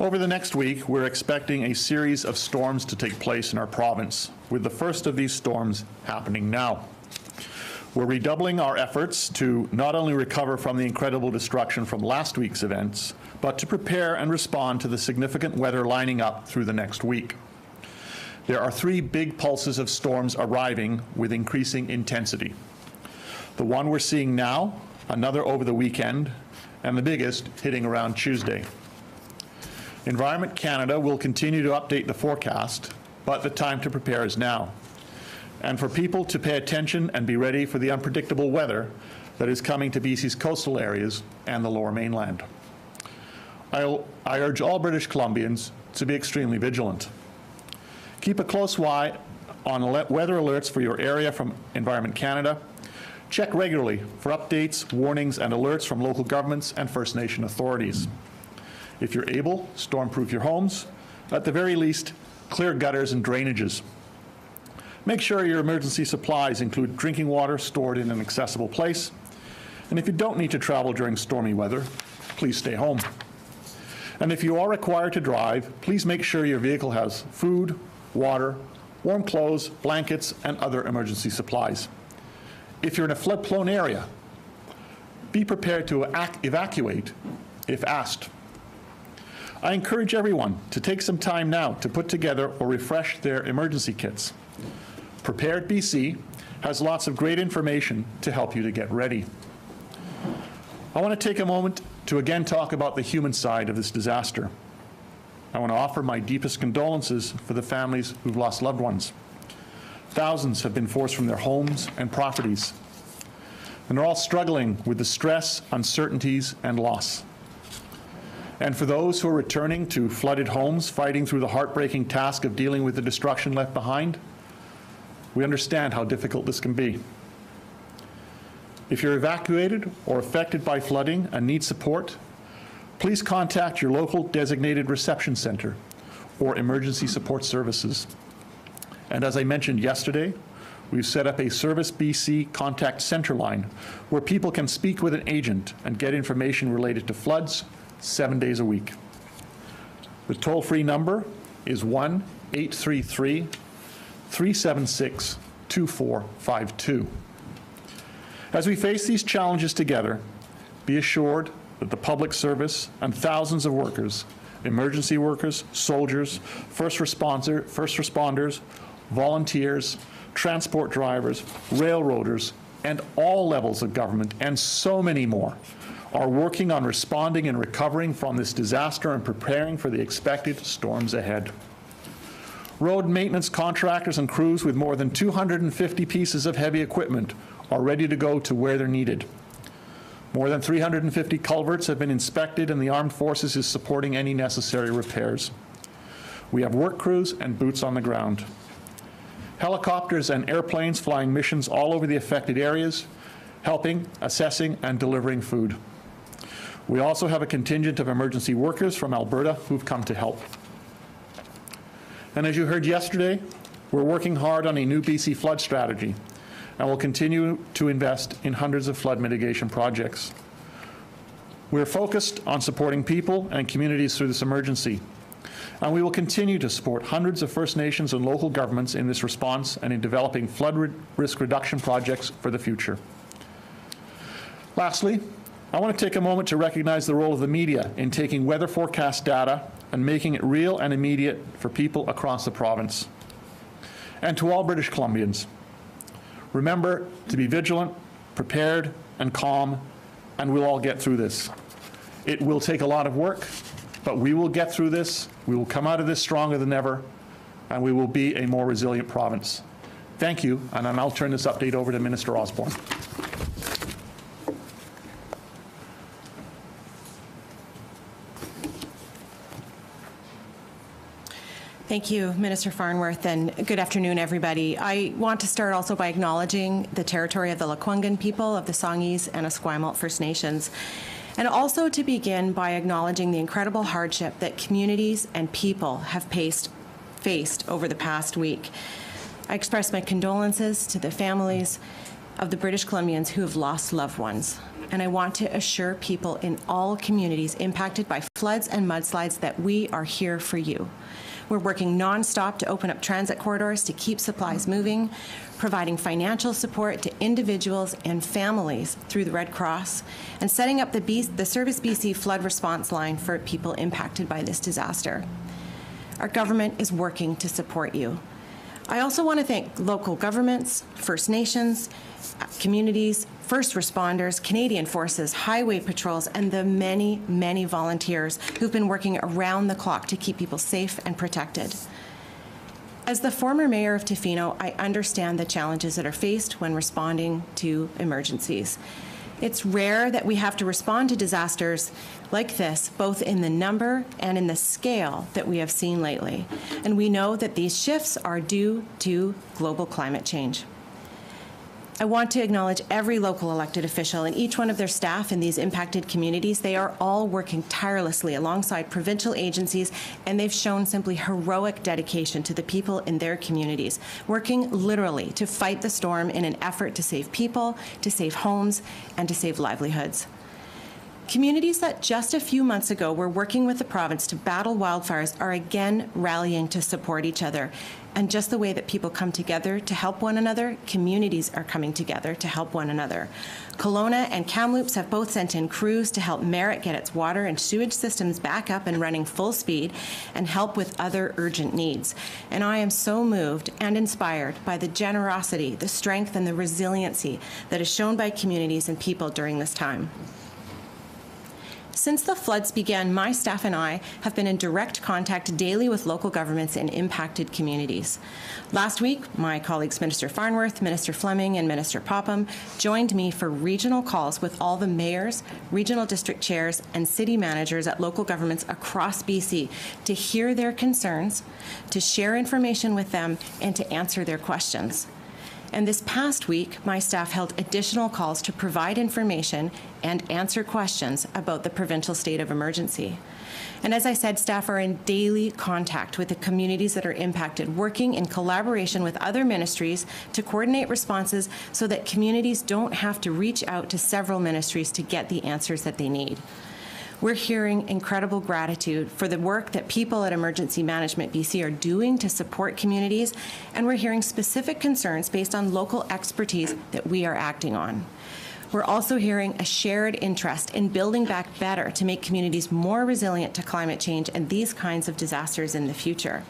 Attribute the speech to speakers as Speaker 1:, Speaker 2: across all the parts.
Speaker 1: Over the next week, we're expecting a series of storms to take place in our province, with the first of these storms happening now. We're redoubling our efforts to not only recover from the incredible destruction from last week's events, but to prepare and respond to the significant weather lining up through the next week. There are 3 big pulses of storms arriving with increasing intensity. The one we're seeing now, another over the weekend, and the biggest hitting around Tuesday. Environment Canada will continue to update the forecast, but the time to prepare is now. And for people to pay attention and be ready for the unpredictable weather that is coming to BC's coastal areas and the Lower Mainland. I urge all British Columbians to be extremely vigilant. Keep a close eye on weather alerts for your area from Environment Canada. Check regularly for updates, warnings, and alerts from local governments and First Nation authorities. If you're able, stormproof your homes. At the very least, clear gutters and drainages. Make sure your emergency supplies include drinking water stored in an accessible place. And if you don't need to travel during stormy weather, please stay home. And if you are required to drive, please make sure your vehicle has food, water, warm clothes, blankets, and other emergency supplies. If you're in a flood-prone area, be prepared to evacuate if asked. I encourage everyone to take some time now to put together or refresh their emergency kits. Prepared BC has lots of great information to help you to get ready. I want to take a moment to again talk about the human side of this disaster. I want to offer my deepest condolences for the families who've lost loved ones. Thousands have been forced from their homes and properties, and they're all struggling with the stress, uncertainties, and loss. And for those who are returning to flooded homes, fighting through the heartbreaking task of dealing with the destruction left behind, we understand how difficult this can be. If you're evacuated or affected by flooding and need support, please contact your local designated reception center or emergency support services. And as I mentioned yesterday, we've set up a Service BC contact center line where people can speak with an agent and get information related to floods 7 days a week. The toll-free number is 1-833-376-2452. As we face these challenges together, be assured that the public service and thousands of workers, emergency workers, soldiers, first responders, volunteers, transport drivers, railroaders, and all levels of government, and so many more, are working on responding and recovering from this disaster and preparing for the expected storms ahead. Road maintenance contractors and crews with more than 250 pieces of heavy equipment are ready to go to where they're needed. More than 350 culverts have been inspected, and the Armed Forces is supporting any necessary repairs. We have work crews and boots on the ground. Helicopters and airplanes flying missions all over the affected areas, helping, assessing, and delivering food. We also have a contingent of emergency workers from Alberta who've come to help. And as you heard yesterday, we're working hard on a new BC flood strategy, and will continue to invest in hundreds of flood mitigation projects. We're focused on supporting people and communities through this emergency, and we will continue to support hundreds of First Nations and local governments in this response and in developing flood risk reduction projects for the future. Lastly, I want to take a moment to recognize the role of the media in taking weather forecast data and making it real and immediate for people across the province. And to all British Columbians, remember to be vigilant, prepared, and calm, and we'll all get through this. It will take a lot of work, but we will get through this. We will come out of this stronger than ever, and we will be a more resilient province. Thank you, and I'll turn this update over to Minister Osborne.
Speaker 2: Thank you, Minister Farnworth, and good afternoon, everybody. I want to start also by acknowledging the territory of the Lekwungen people of the Songhees and Esquimalt First Nations, and also to begin by acknowledging the incredible hardship that communities and people have faced over the past week. I express my condolences to the families of the British Columbians who have lost loved ones. and I want to assure people in all communities impacted by floods and mudslides that we are here for you. We're working nonstop to open up transit corridors to keep supplies moving, providing financial support to individuals and families through the Red Cross, and setting up the Service BC flood response line for people impacted by this disaster. Our government is working to support you. I also want to thank local governments, First Nations, communities, first responders, Canadian Forces, highway patrols, and the many, many volunteers who've been working around the clock to keep people safe and protected. As the former mayor of Tofino, I understand the challenges that are faced when responding to emergencies. It's rare that we have to respond to disasters like this, both in the number and in the scale that we have seen lately. And we know that these shifts are due to global climate change. I want to acknowledge every local elected official and each one of their staff in these impacted communities. They are all working tirelessly alongside provincial agencies, and they've shown simply heroic dedication to the people in their communities, working literally to fight the storm in an effort to save people, to save homes, and to save livelihoods. Communities that just a few months ago were working with the province to battle wildfires are again rallying to support each other. And just the way that people come together to help one another, communities are coming together to help one another. Kelowna and Kamloops have both sent in crews to help Merritt get its water and sewage systems back up and running full speed and help with other urgent needs. And I am so moved and inspired by the generosity, the strength, and the resiliency that is shown by communities and people during this time. Since the floods began, my staff and I have been in direct contact daily with local governments in impacted communities. Last week, my colleagues Minister Farnworth, Minister Fleming, and Minister Popham joined me for regional calls with all the mayors, regional district chairs, and city managers at local governments across BC to hear their concerns, to share information with them, and to answer their questions. And this past week, my staff held additional calls to provide information and answer questions about the provincial state of emergency. And as I said, staff are in daily contact with the communities that are impacted, working in collaboration with other ministries to coordinate responses so that communities don't have to reach out to several ministries to get the answers that they need. We're hearing incredible gratitude for the work that people at Emergency Management BC are doing to support communities, and we're hearing specific concerns based on local expertise that we are acting on. We're also hearing a shared interest in building back better to make communities more resilient to climate change and these kinds of disasters in the future.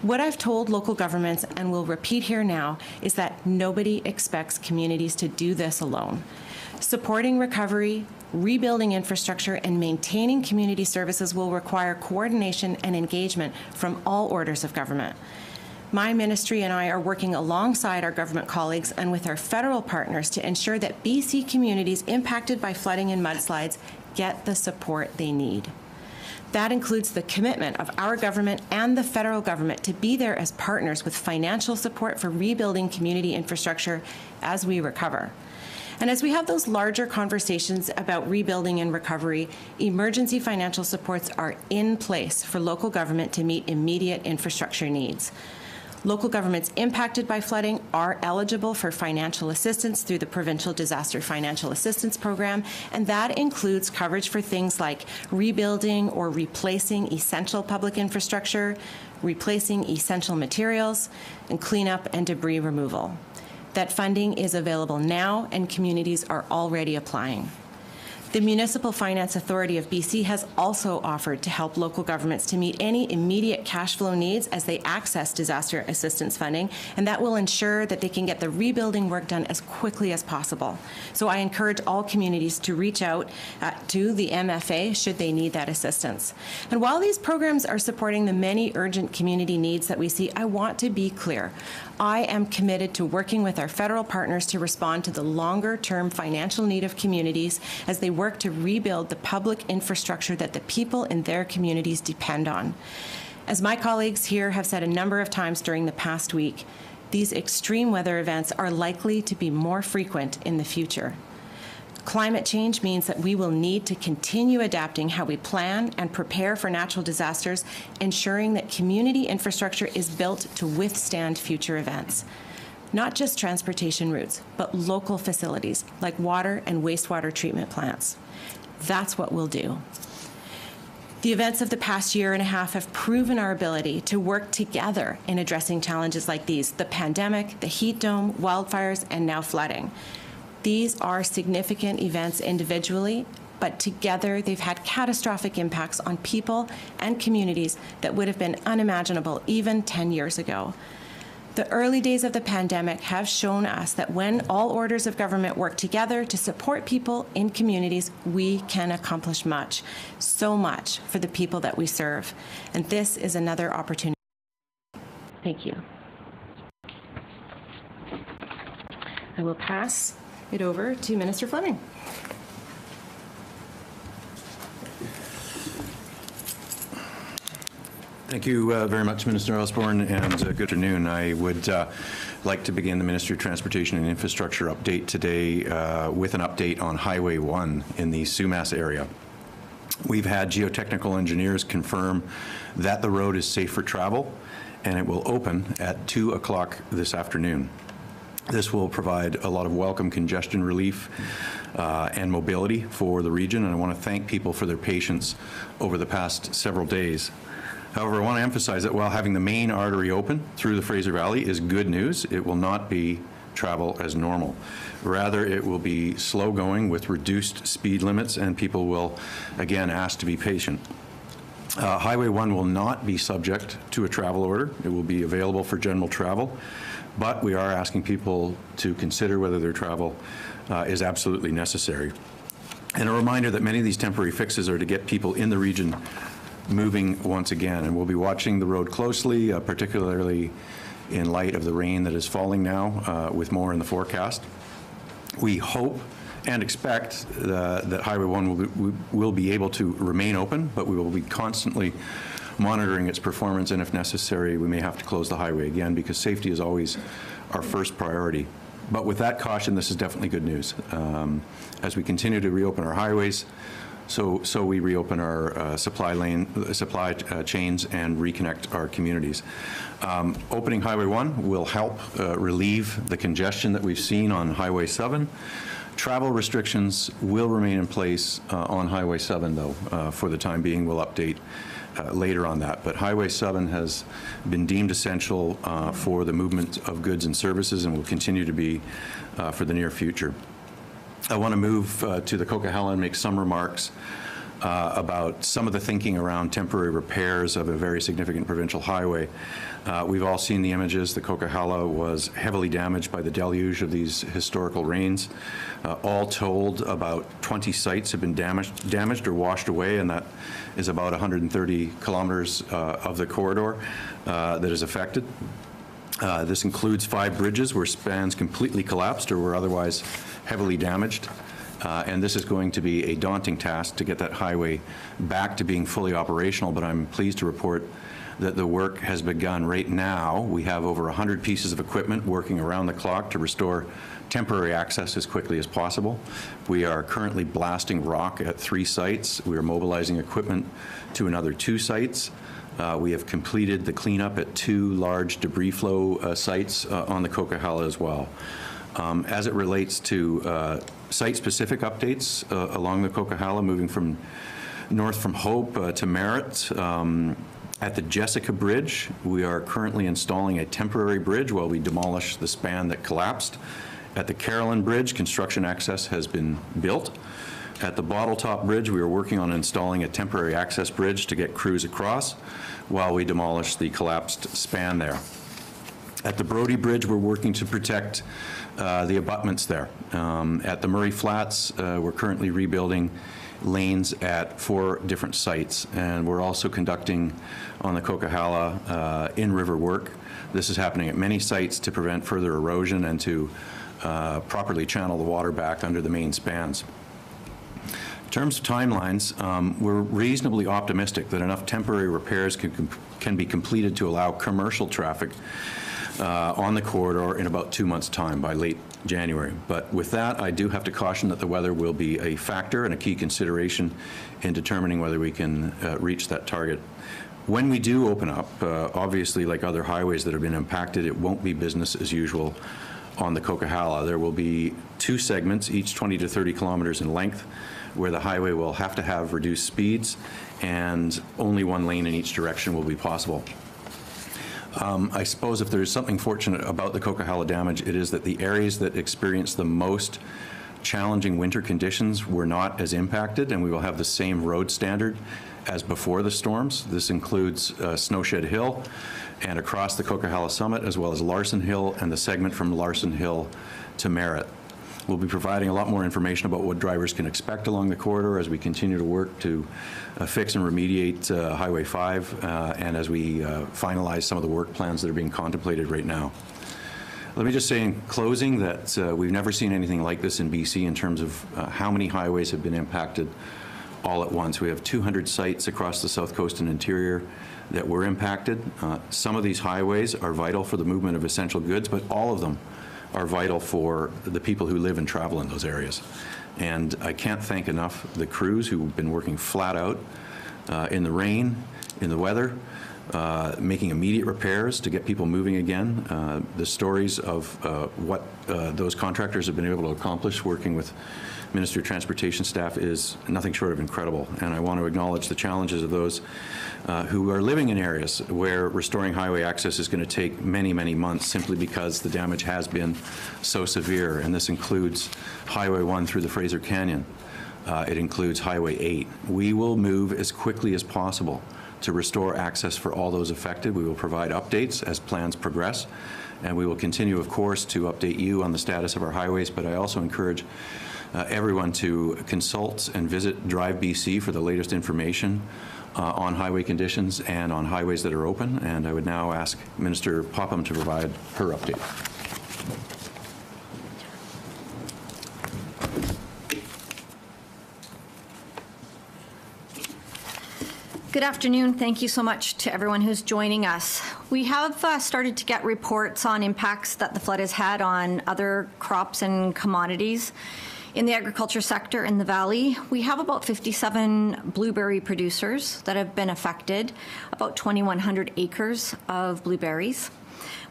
Speaker 2: What I've told local governments, and will repeat here now, is that nobody expects communities to do this alone. Supporting recovery, rebuilding infrastructure, and maintaining community services will require coordination and engagement from all orders of government. My ministry and I are working alongside our government colleagues and with our federal partners to ensure that BC communities impacted by flooding and mudslides get the support they need. That includes the commitment of our government and the federal government to be there as partners with financial support for rebuilding community infrastructure as we recover. And as we have those larger conversations about rebuilding and recovery, emergency financial supports are in place for local government to meet immediate infrastructure needs. Local governments impacted by flooding are eligible for financial assistance through the Provincial Disaster Financial Assistance Program, and that includes coverage for things like rebuilding or replacing essential public infrastructure, replacing essential materials, and cleanup and debris removal. That funding is available now, and communities are already applying. The Municipal Finance Authority of BC has also offered to help local governments to meet any immediate cash flow needs as they access disaster assistance funding, and that will ensure that they can get the rebuilding work done as quickly as possible. So I encourage all communities to reach out to the MFA should they need that assistance. And while these programs are supporting the many urgent community needs that we see, I want to be clear. I am committed to working with our federal partners to respond to the longer-term financial need of communities as they work to rebuild the public infrastructure that the people in their communities depend on. As my colleagues here have said a number of times during the past week, these extreme weather events are likely to be more frequent in the future. Climate change means that we will need to continue adapting how we plan and prepare for natural disasters, ensuring that community infrastructure is built to withstand future events. not just transportation routes, but local facilities like water and wastewater treatment plants. That's what we'll do. The events of the past year and a half have proven our ability to work together in addressing challenges like these: the pandemic, the heat dome, wildfires, and now flooding. These are significant events individually, but together they've had catastrophic impacts on people and communities that would have been unimaginable even 10 years ago. The early days of the pandemic have shown us that when all orders of government work together to support people in communities, we can accomplish much, so much for the people that we serve. And this is another opportunity. Thank you. I will pass it over to Minister Fleming.
Speaker 3: Thank you very much, Minister Osborne, and good afternoon. I would like to begin the Ministry of Transportation and Infrastructure update today with an update on Highway 1 in the Sumas area. We've had geotechnical engineers confirm that the road is safe for travel, and it will open at 2 o'clock this afternoon. This will provide a lot of welcome congestion relief and mobility for the region, and I want to thank people for their patience over the past several days. However, I want to emphasize that while having the main artery open through the Fraser Valley is good news, it will not be travel as normal. Rather, it will be slow going with reduced speed limits, and people will, again, ask to be patient. Highway 1 will not be subject to a travel order. It will be available for general travel, but we are asking people to consider whether their travel is absolutely necessary. And a reminder that many of these temporary fixes are to get people in the region moving once again, and we'll be watching the road closely, particularly in light of the rain that is falling now, with more in the forecast. We hope and expect that Highway 1 will be able to remain open, but we will be constantly monitoring its performance, and if necessary, we may have to close the highway again, because safety is always our first priority. But with that caution, this is definitely good news. As we continue to reopen our highways, so we reopen our supply chains and reconnect our communities. Opening Highway 1 will help relieve the congestion that we've seen on Highway 7. Travel restrictions will remain in place on Highway 7, though, for the time being. We'll update later on that. But Highway 7 has been deemed essential for the movement of goods and services, and will continue to be for the near future. I want to move to the Coquihalla and make some remarks about some of the thinking around temporary repairs of a very significant provincial highway. We've all seen the images. The Coquihalla was heavily damaged by the deluge of these historical rains. All told, about 20 sites have been damaged or washed away, and that is about 130 kilometers of the corridor that is affected. This includes 5 bridges where spans completely collapsed or were otherwise heavily damaged. And this is going to be a daunting task to get that highway back to being fully operational, but I'm pleased to report that the work has begun right now. We have over 100 pieces of equipment working around the clock to restore temporary access as quickly as possible. We are currently blasting rock at 3 sites. We are mobilizing equipment to another 2 sites. We have completed the cleanup at 2 large debris flow sites on the Coquihalla as well. As it relates to site-specific updates along the Coquihalla, moving from north from Hope to Merritt, at the Jessica Bridge, we are currently installing a temporary bridge while we demolish the span that collapsed. At the Carolyn Bridge, construction access has been built. At the Bottletop Bridge, we are working on installing a temporary access bridge to get crews across while we demolish the collapsed span there. At the Brody Bridge, we're working to protect the abutments there. At the Murray Flats, we're currently rebuilding lanes at 4 different sites, and we're also conducting on the Coquihalla in-river work. This is happening at many sites to prevent further erosion and to properly channel the water back under the main spans. In terms of timelines, we're reasonably optimistic that enough temporary repairs can be completed to allow commercial traffic on the corridor in about 2 months' time, by late January. But with that, I do have to caution that the weather will be a factor and a key consideration in determining whether we can reach that target. When we do open up, obviously like other highways that have been impacted, it won't be business as usual on the Coquihalla. There will be 2 segments, each 20 to 30 kilometers in length, where the highway will have to have reduced speeds and only 1 lane in each direction will be possible. I suppose if there is something fortunate about the Coquihalla damage, it is that the areas that experience the most challenging winter conditions were not as impacted, and we will have the same road standard as before the storms. This includes Snowshed Hill and across the Coquihalla Summit, as well as Larson Hill and the segment from Larson Hill to Merritt. We'll be providing a lot more information about what drivers can expect along the corridor as we continue to work to fix and remediate Highway 5 and as we finalize some of the work plans that are being contemplated right now. Let me just say in closing that we've never seen anything like this in BC in terms of how many highways have been impacted all at once. We have 200 sites across the South Coast and interior that were impacted. Some of these highways are vital for the movement of essential goods, but all of them are vital for the people who live and travel in those areas. And I can't thank enough the crews who've been working flat out in the rain, in the weather, making immediate repairs to get people moving again. The stories of what those contractors have been able to accomplish working with Ministry of Transportation staff is nothing short of incredible. And I want to acknowledge the challenges of those who are living in areas where restoring highway access is going to take many, many months simply because the damage has been so severe. And this includes Highway 1 through the Fraser Canyon. It includes Highway 8. We will move as quickly as possible to restore access for all those affected. We will provide updates as plans progress, and we will continue, of course, to update you on the status of our highways, but I also encourage everyone to consult and visit Drive BC for the latest information on highway conditions and on highways that are open, and I would now ask Minister Popham to provide her update.
Speaker 4: Good afternoon. Thank you so much to everyone who's joining us. We have started to get reports on impacts that the flood has had on other crops and commodities. In the agriculture sector in the valley, we have about 57 blueberry producers that have been affected, about 2,100 acres of blueberries.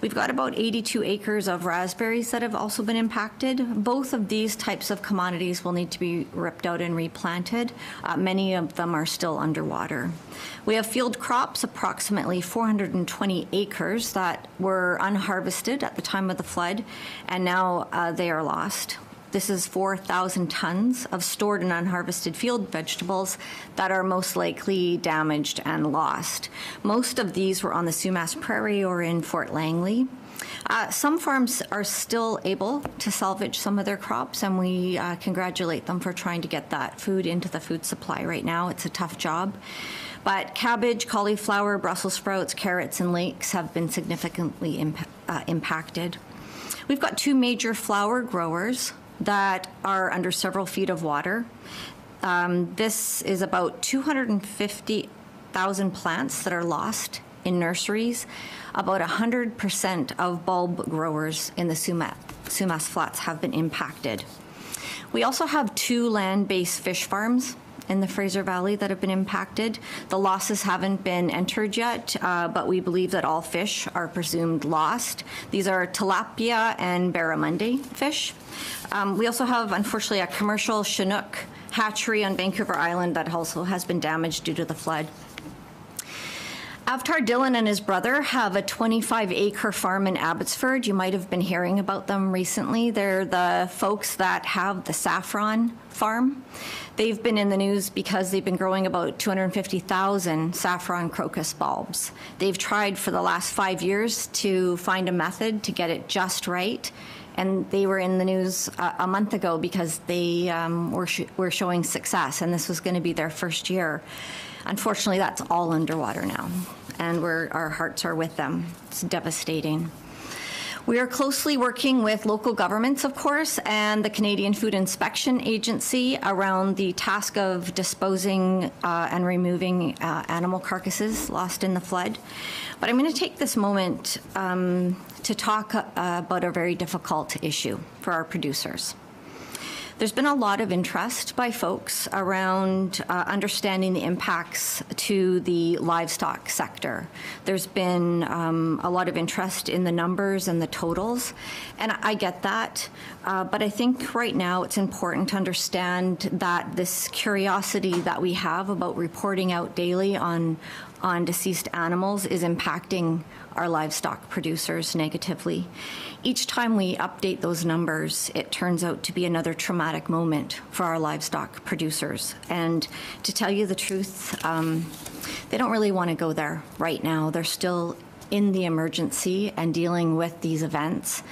Speaker 4: We've got about 82 acres of raspberries that have also been impacted. Both of these types of commodities will need to be ripped out and replanted. Many of them are still underwater. We have field crops, approximately 420 acres, that were unharvested at the time of the flood, and now they are lost. This is 4,000 tons of stored and unharvested field vegetables that are most likely damaged and lost. Most of these were on the Sumas Prairie or in Fort Langley. Some farms are still able to salvage some of their crops, and we congratulate them for trying to get that food into the food supply right now. It's a tough job. But cabbage, cauliflower, Brussels sprouts, carrots, and leeks have been significantly impacted. We've got 2 major flower growers that are under several feet of water. This is about 250,000 plants that are lost in nurseries. About 100% of bulb growers in the Sumas Flats have been impacted. We also have 2 land-based fish farms in the Fraser Valley that have been impacted. The losses haven't been entered yet, but we believe that all fish are presumed lost. These are tilapia and barramundi fish. We also have, unfortunately, a commercial Chinook hatchery on Vancouver Island that also has been damaged due to the flood. Avtar Dillon and his brother have a 25-acre farm in Abbotsford. You might have been hearing about them recently. They're the folks that have the saffron farm. They've been in the news because they've been growing about 250,000 saffron crocus bulbs. They've tried for the last 5 years to find a method to get it just right, and they were in the news a month ago because they were showing success, and this was going to be their first year. Unfortunately, that's all underwater now, and our hearts are with them. It's devastating. We are closely working with local governments, of course, and the Canadian Food Inspection Agency around the task of disposing and removing animal carcasses lost in the flood. But I'm going to take this moment to talk about a very difficult issue for our producers. There's been a lot of interest by folks around understanding the impacts to the livestock sector. There's been a lot of interest in the numbers and the totals, and I get that, but I think right now it's important to understand that this curiosity that we have about reporting out daily on deceased animals is impacting our livestock producers negatively. Each time we update those numbers, it turns out to be another traumatic moment for our livestock producers. And to tell you the truth, they don't really want to go there right now. They're still in the emergency and dealing with these events.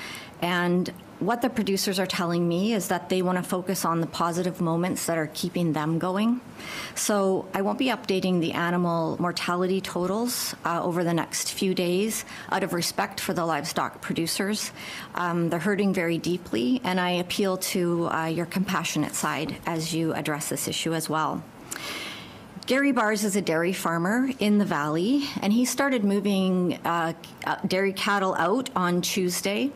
Speaker 4: And what the producers are telling me is that they want to focus on the positive moments that are keeping them going. So I won't be updating the animal mortality totals over the next few days out of respect for the livestock producers. They're hurting very deeply, and I appeal to your compassionate side as you address this issue as well. Gary Bars is a dairy farmer in the valley, and he started moving dairy cattle out on Tuesday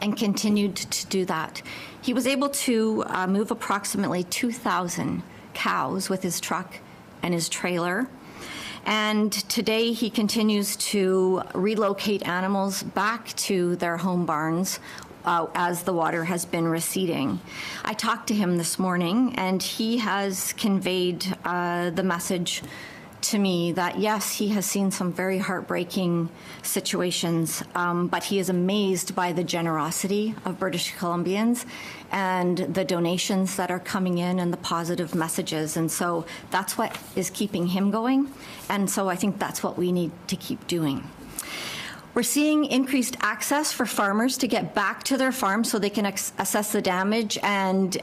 Speaker 4: and continued to do that. He was able to move approximately 2,000 cows with his truck and his trailer. And today he continues to relocate animals back to their home barns as the water has been receding. I talked to him this morning, and he has conveyed the message to me that, yes, he has seen some very heartbreaking situations, but he is amazed by the generosity of British Columbians and the donations that are coming in and the positive messages. And so that's what is keeping him going. And so I think that's what we need to keep doing. We're seeing increased access for farmers to get back to their farms so they can assess the damage, and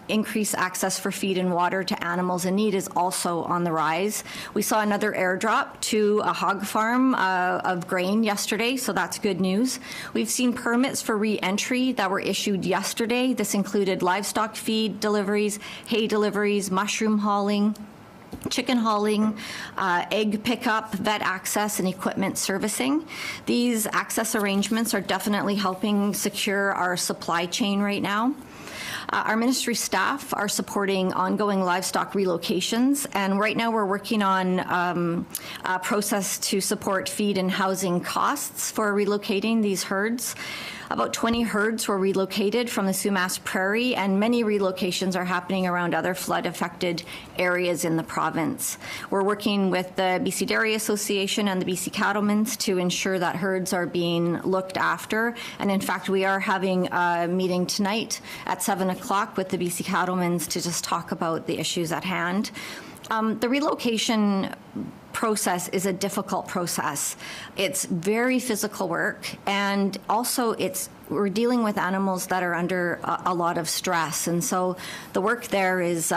Speaker 4: increased access for feed and water to animals in need is also on the rise. We saw another airdrop to a hog farm of grain yesterday, so that's good news. We've seen permits for re-entry that were issued yesterday. This included livestock feed deliveries, hay deliveries, mushroom hauling, chicken hauling, egg pickup, vet access, and equipment servicing. These access arrangements are definitely helping secure our supply chain right now. Our ministry staff are supporting ongoing livestock relocations, and right now we're working on a process to support feed and housing costs for relocating these herds. About 20 herds were relocated from the Sumas Prairie, and many relocations are happening around other flood-affected areas in the province. We're working with the BC Dairy Association and the BC Cattlemen's to ensure that herds are being looked after. And in fact, we are having a meeting tonight at 7 o'clock with the BC Cattlemen's to just talk about the issues at hand. The relocation process is a difficult process. It's very physical work, and also we're dealing with animals that are under a lot of stress, and so the work there is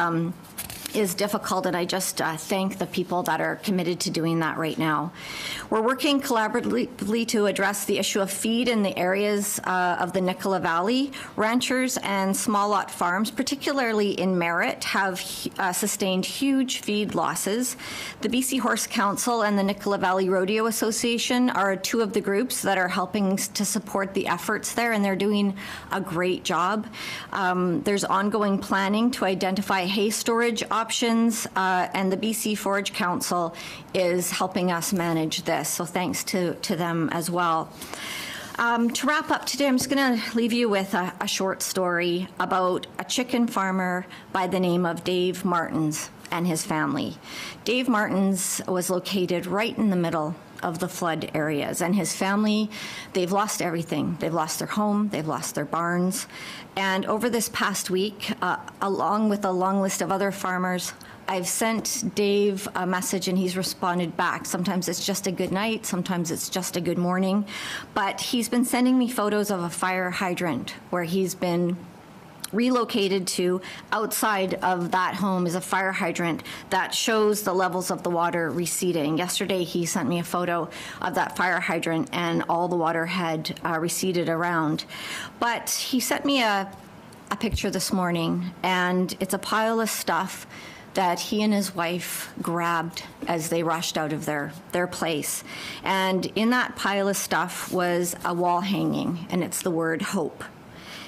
Speaker 4: difficult, and I just thank the people that are committed to doing that right now. We're working collaboratively to address the issue of feed in the areas of the Nicola Valley. Ranchers and small lot farms, particularly in Merritt, have sustained huge feed losses. The BC Horse Council and the Nicola Valley Rodeo Association are two of the groups that are helping to support the efforts there, and they're doing a great job. There's ongoing planning to identify hay storage options, and the BC Forage Council is helping us manage this, so thanks to them as well. To wrap up today, I'm just going to leave you with a short story about a chicken farmer by the name of Dave Martens and his family. Dave Martens was located right in the middle of the flood areas, and his family, they've lost everything. They've lost their home, they've lost their barns, and over this past week, along with a long list of other farmers, I've sent Dave a message and he's responded back. Sometimes it's just a good night, sometimes it's just a good morning, but he's been sending me photos of a fire hydrant where he's been relocated to. Outside of that home is a fire hydrant that shows the levels of the water receding. Yesterday he sent me a photo of that fire hydrant and all the water had receded around. But he sent me a picture this morning, and it's a pile of stuff that he and his wife grabbed as they rushed out of their place. And in that pile of stuff was a wall hanging, and it's the word hope.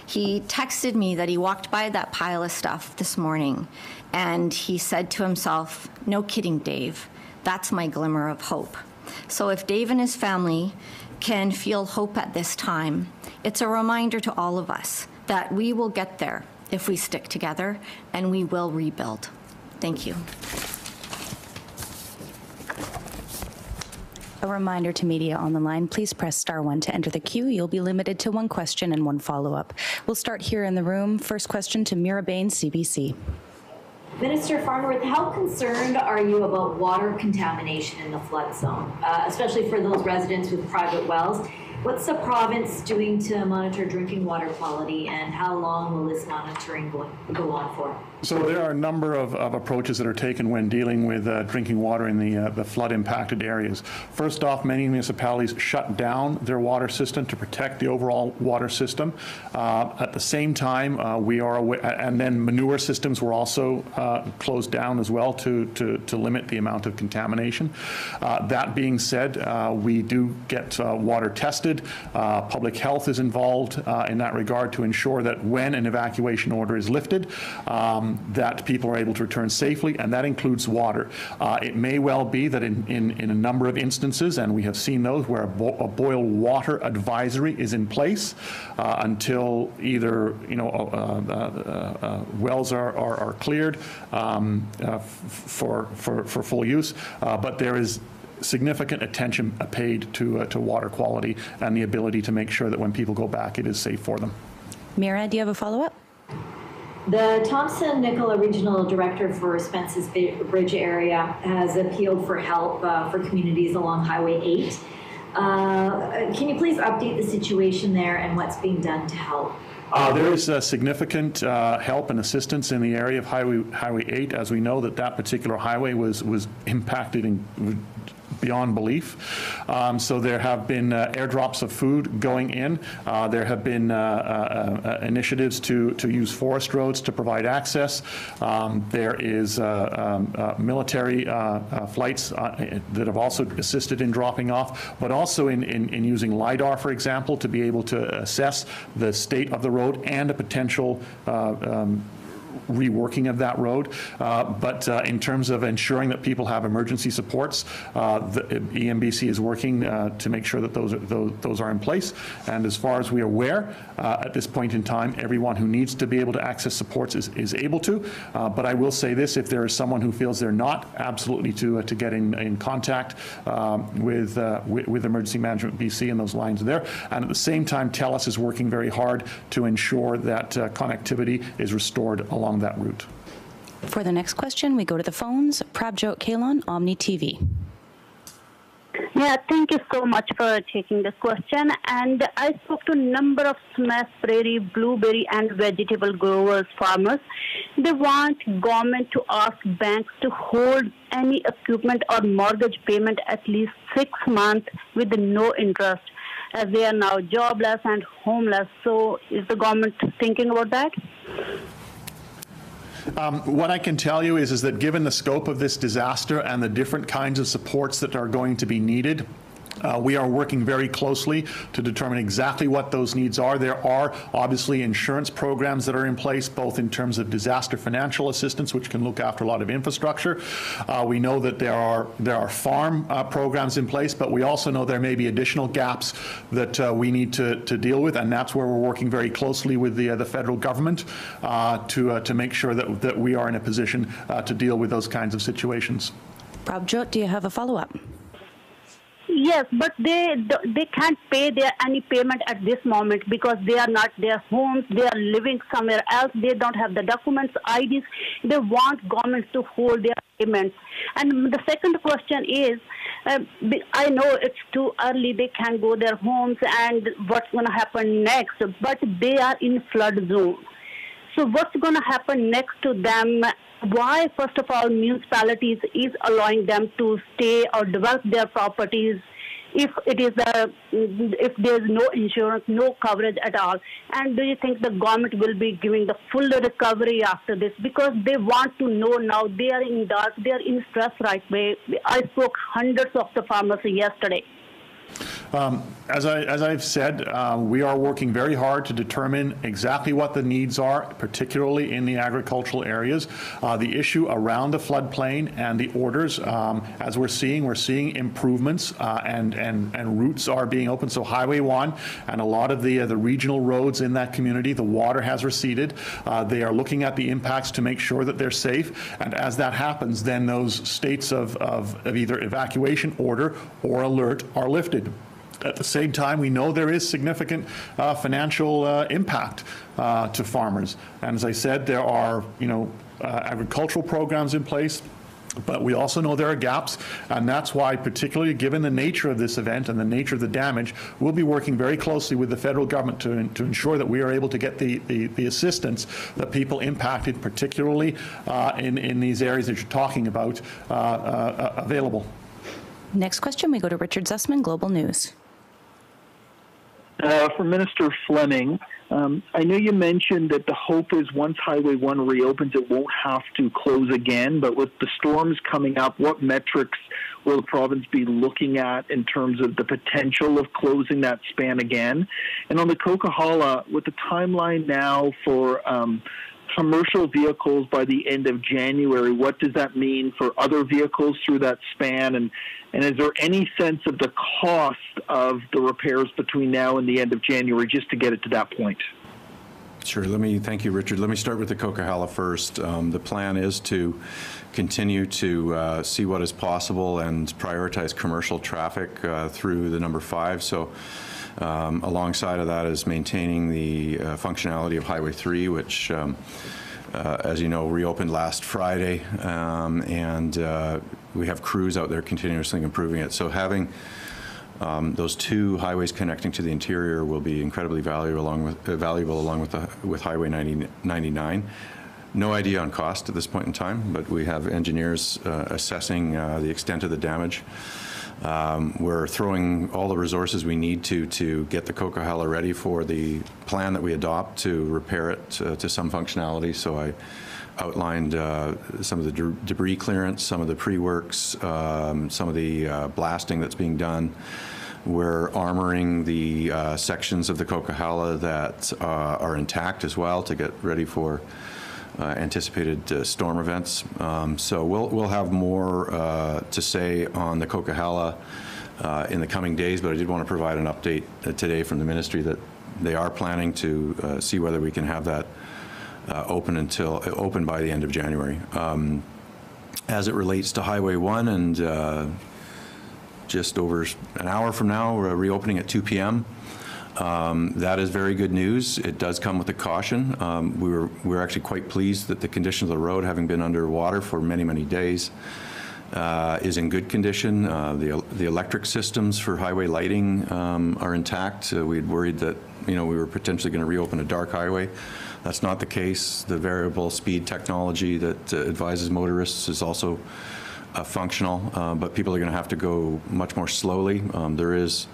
Speaker 4: He texted me that he walked by that pile of stuff this morning, and he said to himself, "No kidding, Dave, that's my glimmer of hope." So if Dave and his family can feel hope at this time, it's a reminder to all of us that we will get there if we stick together, and we will rebuild. Thank you.
Speaker 5: A reminder to media on the line, please press *1 to enter the queue. You'll be limited to one question and one follow-up. We'll start here in the room. First question to Mira Bain, CBC.
Speaker 6: Minister Farnworth, how concerned are you about water contamination in the flood zone, especially for those residents with private wells? What's the province doing to monitor drinking water quality, and how long will this monitoring go on for?
Speaker 1: So there are a number of approaches that are taken when dealing with drinking water in the flood-impacted areas. First off, many municipalities shut down their water system to protect the overall water system. At the same time, we are aware, and then manure systems were also closed down as well to limit the amount of contamination. That being said, we do get water tested. Public health is involved in that regard to ensure that when an evacuation order is lifted, that people are able to return safely, and that includes water. It may well be that in a number of instances, and we have seen those, where a boil water advisory is in place until either wells are cleared for full use, but there is significant attention paid to water quality and the ability to make sure that when people go back, it is safe for them.
Speaker 5: Mira, do you have a follow-up?
Speaker 6: The Thompson-Nicola Regional Director for Spence's Bridge area has appealed for help for communities along Highway 8. Can you please update the situation there and what's being done to help?
Speaker 1: There is significant help and assistance in the area of Highway 8. As we know, that particular highway was impacted beyond belief. So there have been airdrops of food going in. There have been initiatives to use forest roads to provide access. There is military flights that have also assisted in dropping off, but also in using LiDAR, for example, to be able to assess the state of the road and a potential reworking of that road. But in terms of ensuring that people have emergency supports, the EMBC is working to make sure that those are in place. And as far as we are aware, at this point in time, everyone who needs to be able to access supports is able to. But I will say this, if there is someone who feels they're not, absolutely to get in contact with Emergency Management BC and those lines there. And at the same time, TELUS is working very hard to ensure that connectivity is restored along that route.
Speaker 5: For the next question, we go to the phones. Prabjot Kalan, Omni TV.
Speaker 7: Yeah, thank you so much for taking the question. And I spoke to a number of Smash Prairie, blueberry and vegetable growers, farmers. They want government to ask banks to hold any equipment or mortgage payment at least 6 months with no interest, as they are now jobless and homeless. So is the government thinking about that?
Speaker 1: What I can tell you is that given the scope of this disaster and the different kinds of supports that are going to be needed, we are working very closely to determine exactly what those needs are. There are obviously insurance programs that are in place, both in terms of disaster financial assistance, which can look after a lot of infrastructure. We know that there are farm programs in place, but we also know there may be additional gaps that we need to deal with, and that's where we're working very closely with the federal government to make sure that we are in a position to deal with those kinds of situations.
Speaker 5: Prabjot, do you have a follow-up?
Speaker 7: Yes, but they can't pay any payment at this moment because they are not their homes. They are living somewhere else. They don't have the documents, IDs. They want governments to hold their payments. And the second question is, I know it's too early. They can't go their homes and what's going to happen next, but they are in flood zone. So what's going to happen next to them? Why, first of all, municipalities is allowing them to stay or develop their properties if there's no insurance, no coverage at all? And do you think the government will be giving the full recovery after this? Because they want to know now. They are in dark. They are in stress right away. I spoke hundreds of the farmers yesterday.
Speaker 1: As I've said, we are working very hard to determine exactly what the needs are, particularly in the agricultural areas. The issue around the floodplain and the orders, as we're seeing improvements and routes are being opened. So Highway 1 and a lot of the regional roads in that community, the water has receded. They are looking at the impacts to make sure that they're safe. And as that happens, then those states of either evacuation order or alert are lifted. At the same time, we know there is significant financial impact to farmers. And as I said, there are, agricultural programs in place, but we also know there are gaps, and that's why, particularly given the nature of this event and the nature of the damage, we'll be working very closely with the federal government to ensure that we are able to get the assistance that people impacted, particularly in these areas that you're talking about, available.
Speaker 5: Next question, we go to Richard Zussman, Global News.
Speaker 8: For Minister Fleming, I know you mentioned that the hope is once Highway 1 reopens, it won't have to close again, but with the storms coming up, what metrics will the province be looking at in terms of the potential of closing that span again? And on the Coquihalla, with the timeline now for commercial vehicles by the end of January, what does that mean for other vehicles through that span? And is there any sense of the cost of the repairs between now and the end of January just to get it to that point?
Speaker 3: Sure. Thank you, Richard. Let me start with the Coquihalla first. The plan is to continue to see what is possible and prioritize commercial traffic through the number 5. So alongside of that is maintaining the functionality of Highway 3, which, as you know, reopened last Friday, and we have crews out there continuously improving it. So having those 2 highways connecting to the interior will be incredibly valuable along with Highway 99. No idea on cost at this point in time, but we have engineers assessing the extent of the damage. We're throwing all the resources we need to get the Coquihalla ready for the plan that we adopt to repair it to some functionality. So I outlined some of the debris clearance, some of the pre-works, some of the blasting that's being done. We're armoring the sections of the Coquihalla that are intact as well to get ready for anticipated storm events. So we'll have more to say on the Coquihalla in the coming days, but I did want to provide an update today from the ministry that they are planning to see whether we can have that open by the end of January. As it relates to Highway 1 and just over an hour from now, we're reopening at 2 p.m. That is very good news. It does come with a caution. We're actually quite pleased that the condition of the road, having been underwater for many, many days, is in good condition. The electric systems for highway lighting are intact. We had worried that we were potentially going to reopen a dark highway. That's not the case. The variable speed technology that advises motorists is also functional, but people are going to have to go much more slowly. There is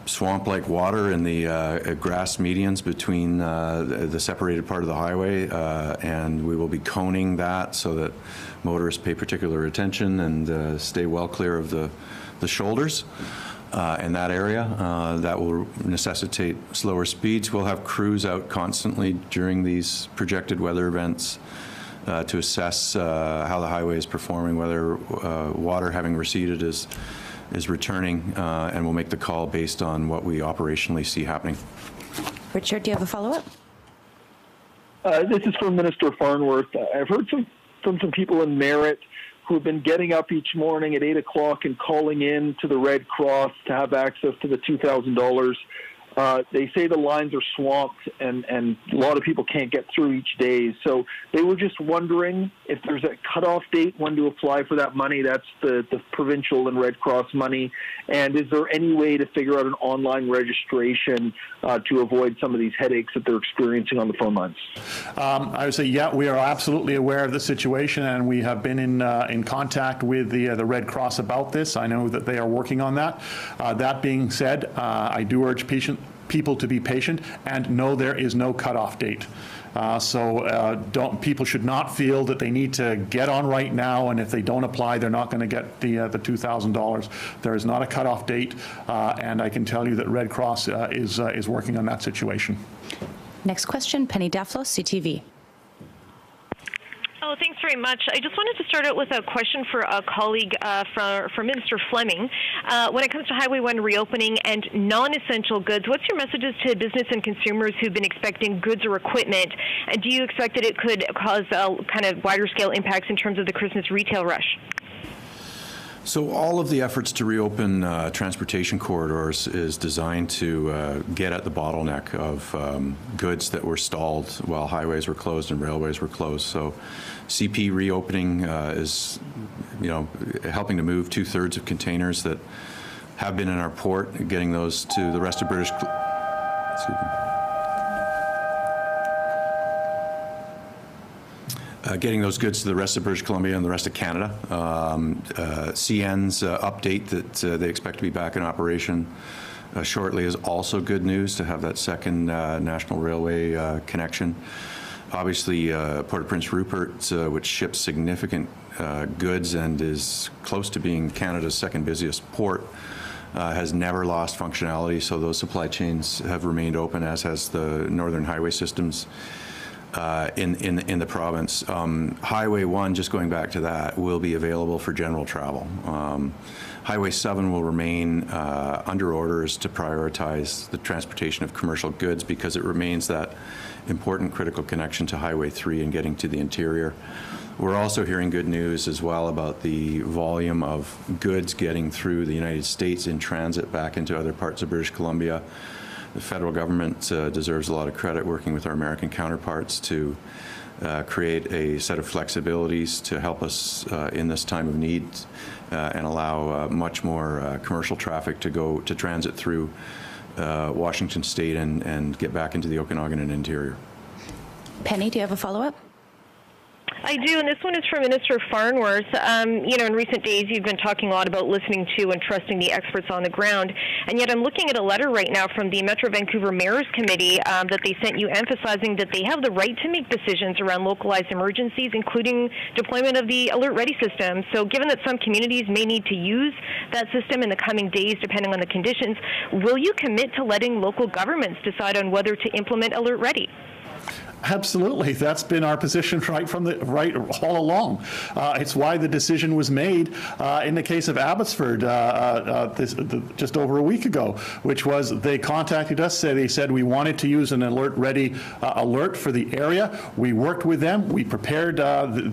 Speaker 3: swamp-like water in the grass medians between the separated part of the highway, and we will be coning that so that motorists pay particular attention and stay well clear of the shoulders in that area. That will necessitate slower speeds. We'll have crews out constantly during these projected weather events to assess how the highway is performing, whether water having receded is returning, and we'll make the call based on what we operationally see happening.
Speaker 5: Richard, do you have a follow-up?
Speaker 8: This is from Minister Farnworth. I've heard from some people in Merritt who have been getting up each morning at 8 o'clock and calling in to the Red Cross to have access to the $2,000. They say the lines are swamped and a lot of people can't get through each day. So they were just wondering if there's a cutoff date when to apply for that money. That's the Provincial and Red Cross money. And is there any way to figure out an online registration to avoid some of these headaches that they're experiencing on the phone lines?
Speaker 1: I would say, yeah, we are absolutely aware of the situation, and we have been in contact with the Red Cross about this. I know that they are working on that. That being said, I do urge people to be patient and know there is no cutoff date. People should not feel that they need to get on right now, and if they don't apply, they're not going to get the $2,000. There is not a cutoff date, and I can tell you that Red Cross is working on that situation.
Speaker 5: Next question, Penny Daflos, CTV.
Speaker 9: Oh, thanks very much. I just wanted to start out with a question for a colleague for Minister Fleming. When it comes to Highway 1 reopening and non-essential goods, what's your messages to business and consumers who've been expecting goods or equipment? And do you expect that it could cause kind of wider scale impacts in terms of the Christmas retail rush?
Speaker 3: So all of the efforts to reopen transportation corridors is designed to get at the bottleneck of goods that were stalled while highways were closed and railways were closed. So CP reopening is, helping to move 2/3 of containers that have been in our port, getting those to the rest of British. Getting those goods to the rest of British Columbia and the rest of Canada. CN's update that they expect to be back in operation shortly is also good news to have that second National Railway connection. Obviously, Port of Prince Rupert, which ships significant goods and is close to being Canada's second busiest port, has never lost functionality, so those supply chains have remained open, as has the Northern Highway systems in the province. Highway 1, just going back to that, will be available for general travel. Highway 7 will remain under orders to prioritize the transportation of commercial goods because it remains that important critical connection to Highway 3 and getting to the interior. We're also hearing good news as well about the volume of goods getting through the United States in transit back into other parts of British Columbia. The federal government deserves a lot of credit working with our American counterparts to create a set of flexibilities to help us in this time of need and allow much more commercial traffic to transit through Washington State and get back into the Okanagan and interior.
Speaker 5: Penny, do you have a follow-up?
Speaker 9: I do, and this one is for Minister Farnworth. In recent days, you've been talking a lot about listening to and trusting the experts on the ground, and yet I'm looking at a letter right now from the Metro Vancouver Mayor's Committee that they sent you emphasizing that they have the right to make decisions around localized emergencies, including deployment of the Alert Ready system. So given that some communities may need to use that system in the coming days, depending on the conditions, will you commit to letting local governments decide on whether to implement Alert Ready?
Speaker 1: Absolutely. That's been our position right all along. It's why the decision was made in the case of Abbotsford just over a week ago, which was they contacted us, they said we wanted to use an Alert Ready alert for the area. We worked with them. We prepared,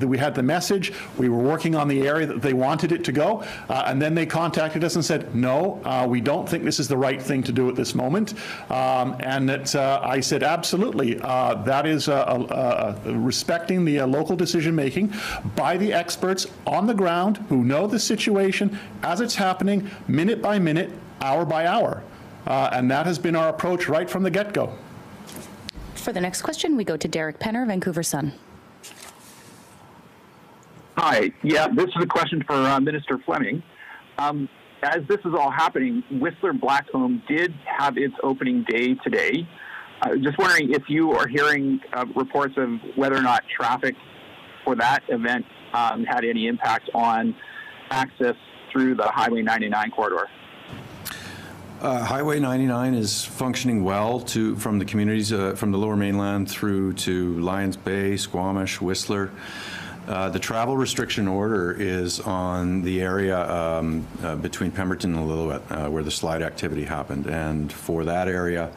Speaker 1: we had the message. We were working on the area that they wanted it to go. And then they contacted us and said, no, we don't think this is the right thing to do at this moment. And that I said, absolutely. That is respecting the local decision making by the experts on the ground who know the situation as it's happening, minute by minute, hour by hour. And that has been our approach right from the get-go.
Speaker 5: For the next question, we go to Derek Penner, Vancouver Sun.
Speaker 10: Hi. Yeah, this is a question for Minister Fleming. As this is all happening, Whistler Blackcomb did have its opening day today. Just wondering if you are hearing reports of whether or not traffic for that event had any impact on access through the Highway 99 corridor.
Speaker 3: Highway 99 is functioning well from the communities from the Lower Mainland through to Lions Bay, Squamish, Whistler. The travel restriction order is on the area between Pemberton and Lillooet where the slide activity happened, and for that area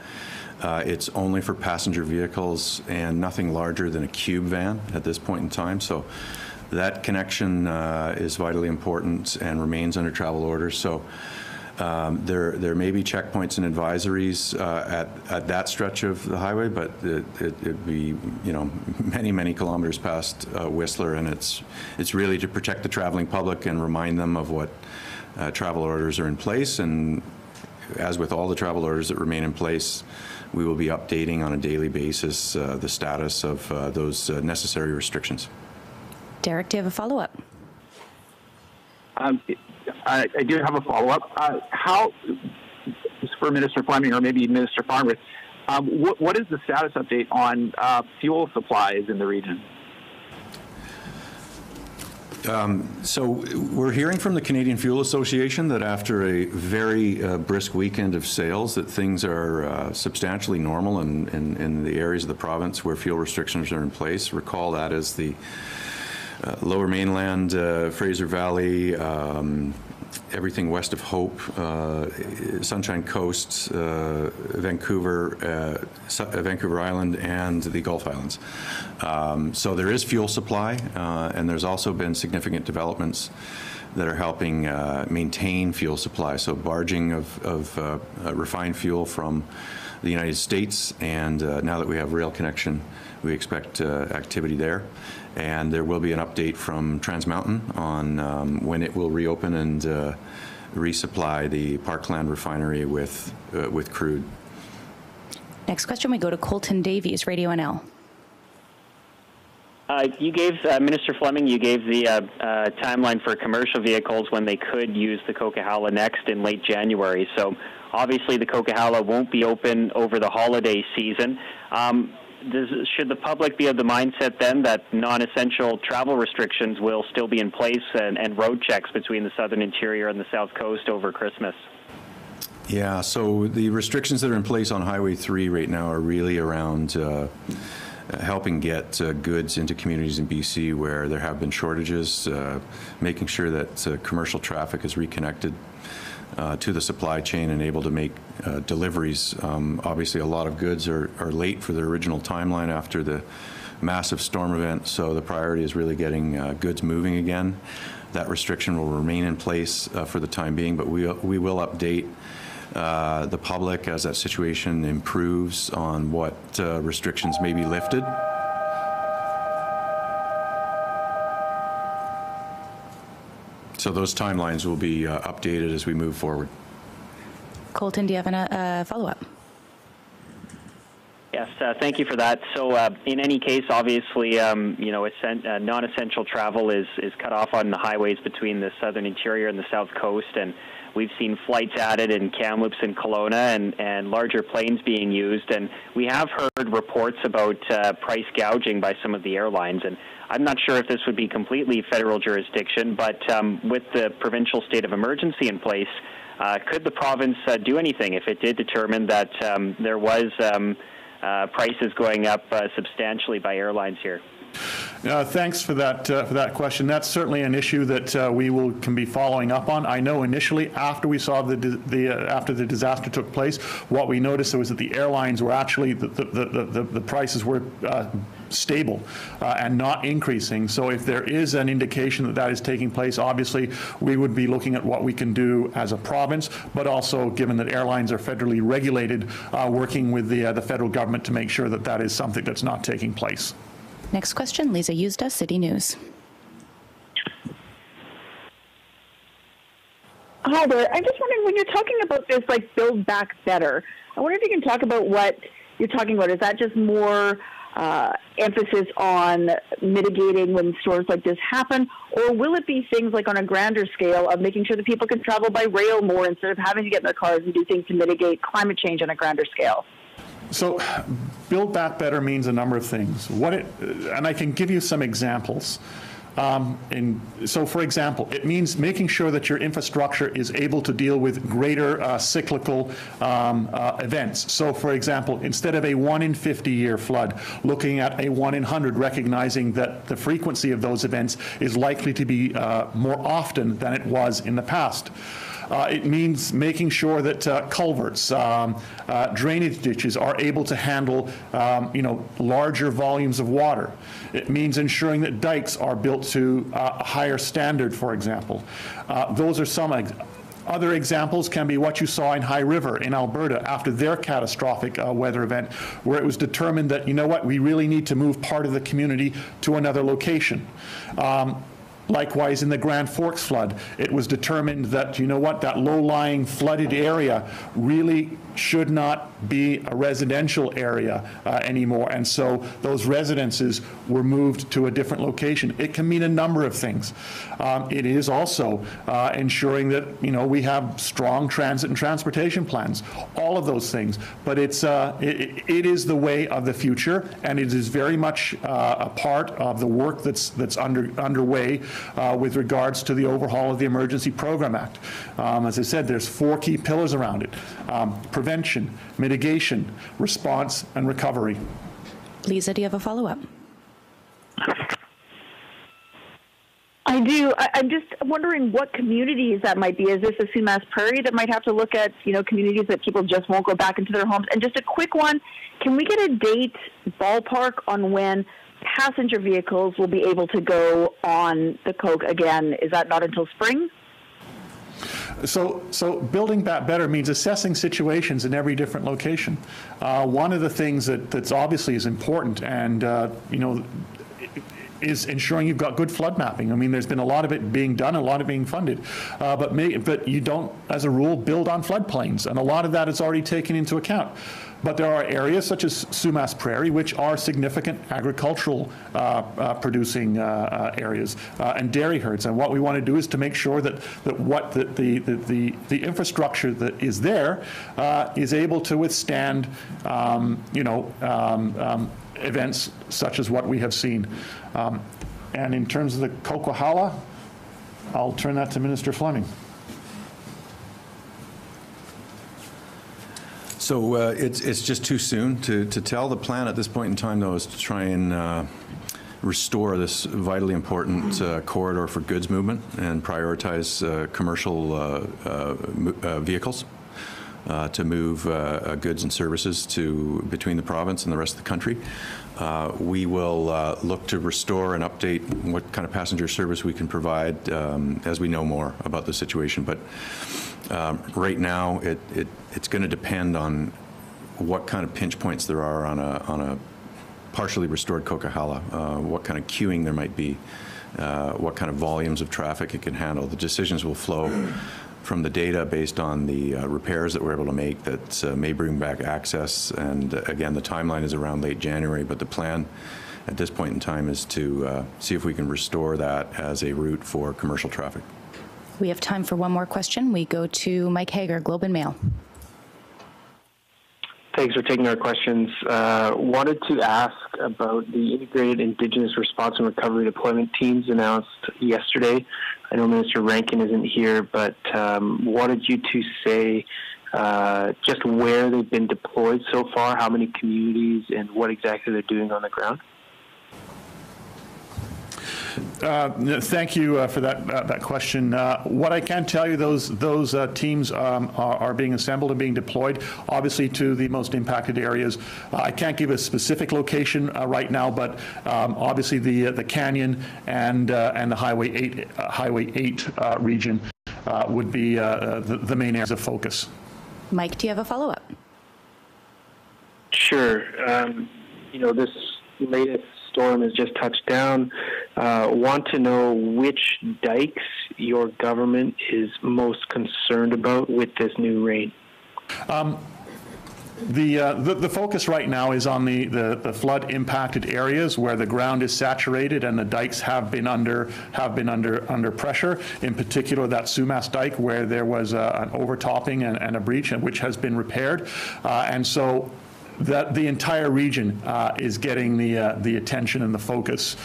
Speaker 3: it's only for passenger vehicles and nothing larger than a cube van at this point in time. So that connection is vitally important and remains under travel orders. So there may be checkpoints and advisories at that stretch of the highway, but it'd be many kilometers past Whistler, and it's really to protect the traveling public and remind them of what travel orders are in place. And as with all the travel orders that remain in place, we will be updating on a daily basis the status of those necessary restrictions.
Speaker 5: Derek, do you have a follow-up?
Speaker 10: I do have a follow-up. How, for Minister Fleming or maybe Minister Farnworth, What is the status update on fuel supplies in the region?
Speaker 3: So we're hearing from the Canadian Fuel Association that after a very brisk weekend of sales, that things are substantially normal in the areas of the province where fuel restrictions are in place. Recall that as the Lower Mainland, Fraser Valley, everything west of Hope, Sunshine Coast, Vancouver Island, and the Gulf Islands. So there is fuel supply, and there's also been significant developments that are helping maintain fuel supply. So barging of refined fuel from the United States, and now that we have rail connection, we expect activity there. And there will be an update from Trans Mountain on when it will reopen and resupply the Parkland refinery with crude.
Speaker 5: Next question, we go to Colton Davies, Radio NL.
Speaker 11: You gave, Minister Fleming, you gave the timeline for commercial vehicles when they could use the Coquihalla next in late January. So obviously the Coquihalla won't be open over the holiday season. Should the public be of the mindset then that non-essential travel restrictions will still be in place and road checks between the southern interior and the south coast over Christmas?
Speaker 3: Yeah, so the restrictions that are in place on Highway 3 right now are really around helping get goods into communities in BC where there have been shortages, making sure that commercial traffic is reconnected to the supply chain and able to make deliveries. Obviously, a lot of goods are late for their original timeline after the massive storm event, so the priority is really getting goods moving again. That restriction will remain in place for the time being, but we will update the public as that situation improves on what restrictions may be lifted. So those timelines will be updated as we move forward.
Speaker 5: Colton, do you have a follow-up?
Speaker 11: Yes, thank you for that. So in any case, obviously, non-essential travel is cut off on the highways between the southern interior and the south coast, and we've seen flights added in Kamloops and Kelowna and larger planes being used, and we have heard reports about price gouging by some of the airlines, and I'm not sure if this would be completely federal jurisdiction, but with the provincial state of emergency in place, could the province do anything if it did determine that there was prices going up substantially by airlines here?
Speaker 1: Thanks for that question. That's certainly an issue that we can be following up on. I know initially, after we saw after the disaster took place, what we noticed was that the airlines were actually the prices were stable and not increasing. So if there is an indication that is taking place, obviously we would be looking at what we can do as a province, but also given that airlines are federally regulated, working with the federal government to make sure that is something that's not taking place.
Speaker 5: Next question, Lisa Yuzda, City News.
Speaker 12: Hi there. I'm just wondering, when you're talking about this, like, Build Back Better, I wonder if you can talk about what you're talking about. Is that just more emphasis on mitigating when storms like this happen, or will it be things like on a grander scale of making sure that people can travel by rail more instead of having to get in their cars and do things to mitigate climate change on a grander scale?
Speaker 1: So Build Back Better means a number of things. And I can give you some examples. So for example, it means making sure that your infrastructure is able to deal with greater cyclical events. So for example, instead of a 1 in 50 year flood, looking at a 1 in 100, recognizing that the frequency of those events is likely to be more often than it was in the past. It means making sure that culverts, drainage ditches are able to handle, larger volumes of water. It means ensuring that dikes are built to a higher standard, for example. Those are some other examples can be what you saw in High River in Alberta after their catastrophic weather event, where it was determined that, we really need to move part of the community to another location. Likewise, in the Grand Forks flood, it was determined that, you know what, that low-lying flooded area really should not be a residential area anymore. And so those residences were moved to a different location. It can mean a number of things. It is also ensuring that, you know, we have strong transit and transportation plans, all of those things. But it is the way of the future, and it is very much a part of the work that's underway with regards to the overhaul of the Emergency Program Act. As I said, there's 4 key pillars around it: prevention, mitigation, response, and recovery.
Speaker 5: Lisa, do you have a follow-up?
Speaker 12: I do. I'm just wondering what communities that might be. Is this a Sumas Prairie that might have to look at, you know, communities that people just won't go back into their homes? And just a quick one, can we get a date, ballpark, on when passenger vehicles will be able to go on the Coke again? Is that not until spring?
Speaker 1: So building back better means assessing situations in every different location. One of the things that's obviously is important, and you know, is ensuring you've got good flood mapping. I mean, there's been a lot of it being done, a lot of it being funded, but you don't, as a rule, build on floodplains, and a lot of that is already taken into account. But there are areas such as Sumas Prairie, which are significant agricultural producing areas and dairy herds. And what we want to do is to make sure that the infrastructure that is there is able to withstand, events such as what we have seen. And in terms of the Coquihalla, I'll turn that to Minister Fleming.
Speaker 3: So it's just too soon to tell. The plan at this point in time, though, is to try and restore this vitally important corridor for goods movement and prioritize commercial vehicles to move goods and services between the province and the rest of the country. We will look to restore and update what kind of passenger service we can provide as we know more about the situation. But right now, it's going to depend on what kind of pinch points there are on a partially restored Coquihalla, what kind of queuing there might be, what kind of volumes of traffic it can handle. The decisions will flow from the data based on the repairs that we're able to make that may bring back access. And again, the timeline is around late January, but the plan at this point in time is to see if we can restore that as a route for commercial traffic.
Speaker 5: We have time for one more question. We go to Mike Hager, Globe and Mail.
Speaker 13: Thanks for taking our questions. Wanted to ask about the Integrated Indigenous Response and Recovery Deployment Teams announced yesterday. I know Minister Rankin isn't here, but wanted you to say just where they've been deployed so far, how many communities, and what exactly they're doing on the ground.
Speaker 1: Thank you for that question. What I can tell you, those teams are being assembled and being deployed, obviously, to the most impacted areas. I can't give a specific location right now, but obviously the Canyon and the Highway 8 region would be the main areas of focus.
Speaker 5: Mike, do you have a follow-up?
Speaker 13: Sure. This latest storm has just touched down. Want to know which dikes your government is most concerned about with this new rain.
Speaker 1: The focus right now is on the flood impacted areas where the ground is saturated and the dikes have been under pressure. In particular, that Sumas dike where there was an overtopping and a breach, which has been repaired, and so that the entire region is getting the attention and the focus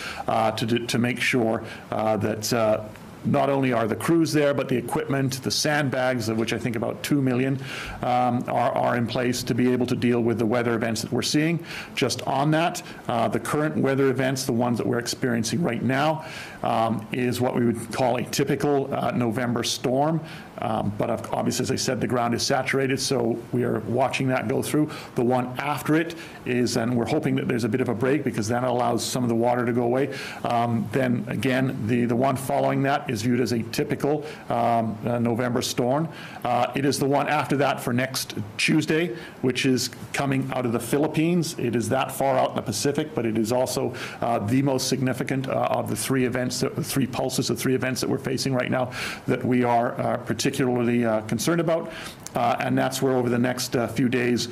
Speaker 1: to make sure that not only are the crews there, but the equipment, the sandbags, of which I think about 2 million are in place to be able to deal with the weather events that we're seeing. Just on that, the current weather events, the ones that we're experiencing right now, is what we would call a typical November storm. But obviously, as I said, the ground is saturated, so we are watching that go through. The one after it is, and we're hoping that there's a bit of a break because that allows some of the water to go away. Then again, the one following that is viewed as a typical November storm. It is the one after that for next Tuesday, which is coming out of the Philippines. It is that far out in the Pacific, but it is also the most significant of the three events, the three pulses, the three events that we're facing right now that we are particularly concerned about. And that's where over the next few days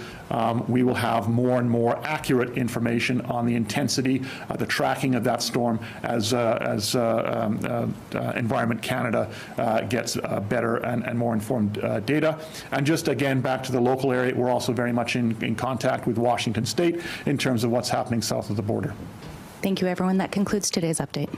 Speaker 1: we will have more and more accurate information on the intensity, the tracking of that storm as Environment Canada gets better and more informed data. And just again, back to the local area, we're also very much in contact with Washington State in terms of what's happening south of the border.
Speaker 5: Thank you, everyone. That concludes today's update.